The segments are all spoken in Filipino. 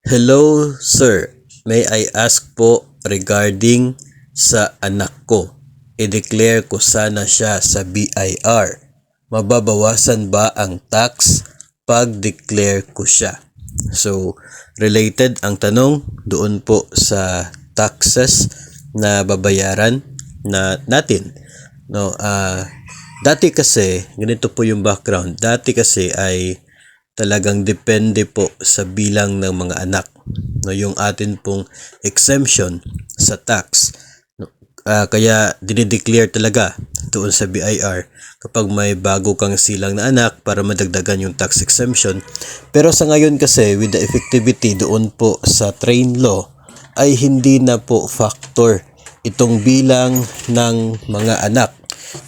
Hello, sir. May I ask po regarding sa anak ko. I-declare ko sana siya sa BIR. Mababawasan ba ang tax pag declare ko siya? So, related ang tanong doon po sa taxes na babayaran na natin. No, dati kasi ganito po yung background. Dati kasi ay talagang depende po sa bilang ng mga anak, no, yung atin pong exemption sa tax, no. Kaya dinideclare talaga doon sa BIR kapag may bago kang silang na anak para madagdagan yung tax exemption. Pero sa ngayon kasi with the effectivity doon po sa train law ay hindi na po factor itong bilang ng mga anak,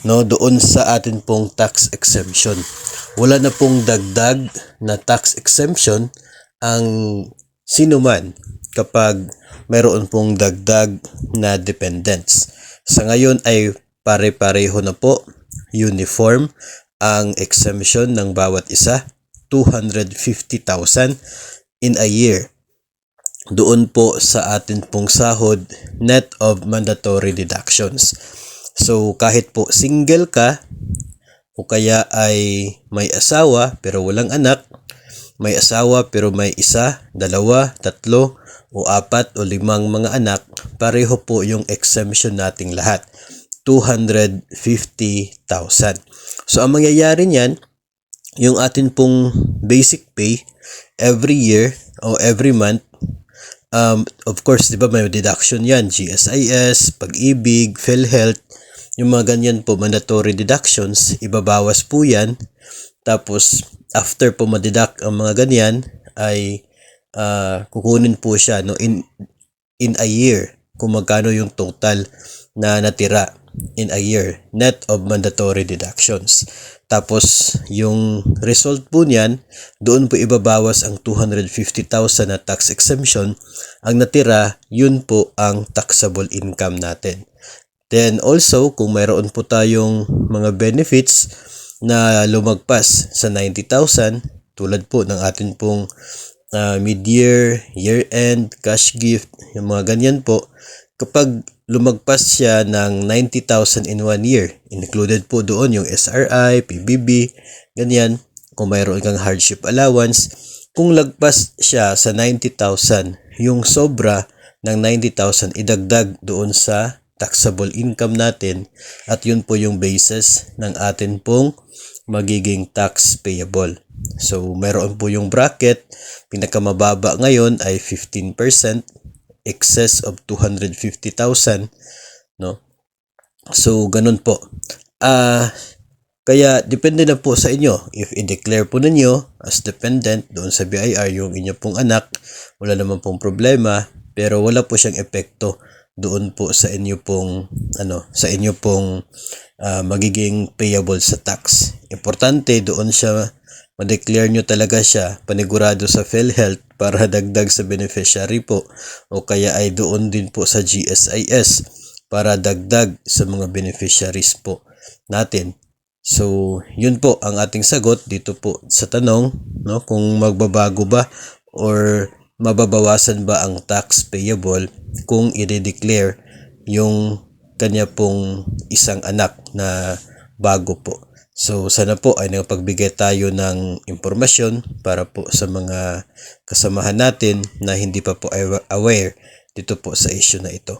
no, doon sa atin pong tax exemption. Wala na pong dagdag na tax exemption ang sino man kapag mayroon pong dagdag na dependents. Sa ngayon ay pare-pareho na po, uniform ang exemption ng bawat isa, 250,000 in a year. Doon po sa atin pong sahod net of mandatory deductions. So kahit po single ka o kaya ay may asawa pero walang anak, may asawa pero may isa, dalawa, tatlo o apat o limang mga anak, pareho po yung exemption nating lahat, 250,000. So ang mangyayari niyan, yung atin pong basic pay every year o every month, of course, di ba may deduction yan, GSIS, Pag-ibig, PhilHealth, yung mga ganyan po, mandatory deductions, ibabawas po yan. Tapos, after po ma-deduct ang mga ganyan, ay kukunin po siya, no, in a year, kung magkano yung total na natira in a year, net of mandatory deductions. Tapos, yung result po niyan, doon po ibabawas ang 250,000 na tax exemption. Ang natira, yun po ang taxable income natin. Then also, kung mayroon po tayong mga benefits na lumagpas sa 90,000, tulad po ng atin pong mid-year, year-end, cash gift, yung mga ganyan po, kapag lumagpas siya ng 90,000 in 1 year, included po doon yung SRI, PBB, ganyan, kung mayroon kang hardship allowance, kung lagpas siya sa 90,000, yung sobra ng 90,000 idagdag doon sa taxable income natin at yun po yung basis ng atin pong magiging tax payable. So, meron po yung bracket, pinakamababa ngayon ay 15%, excess of 250,000, no? So, ganun po. Kaya depende na po sa inyo. If i-declare po ninyo as dependent doon sa BIR yung inyo pong anak, wala naman pong problema, pero wala po siyang epekto doon po sa inyo pong magiging payable sa tax. Importante doon siya ma-declare nyo talaga siya panigurado sa PhilHealth para dagdag sa beneficiary po, o kaya ay doon din po sa GSIS para dagdag sa mga beneficiaries po natin. So, yun po ang ating sagot dito po sa tanong, no, kung magbabago ba or mababawasan ba ang tax payable kung i-declare yung kanya pong isang anak na bago po. So, sana po ay nakapagbigay tayo ng impormasyon para po sa mga kasamahan natin na hindi pa po aware dito po sa issue na ito.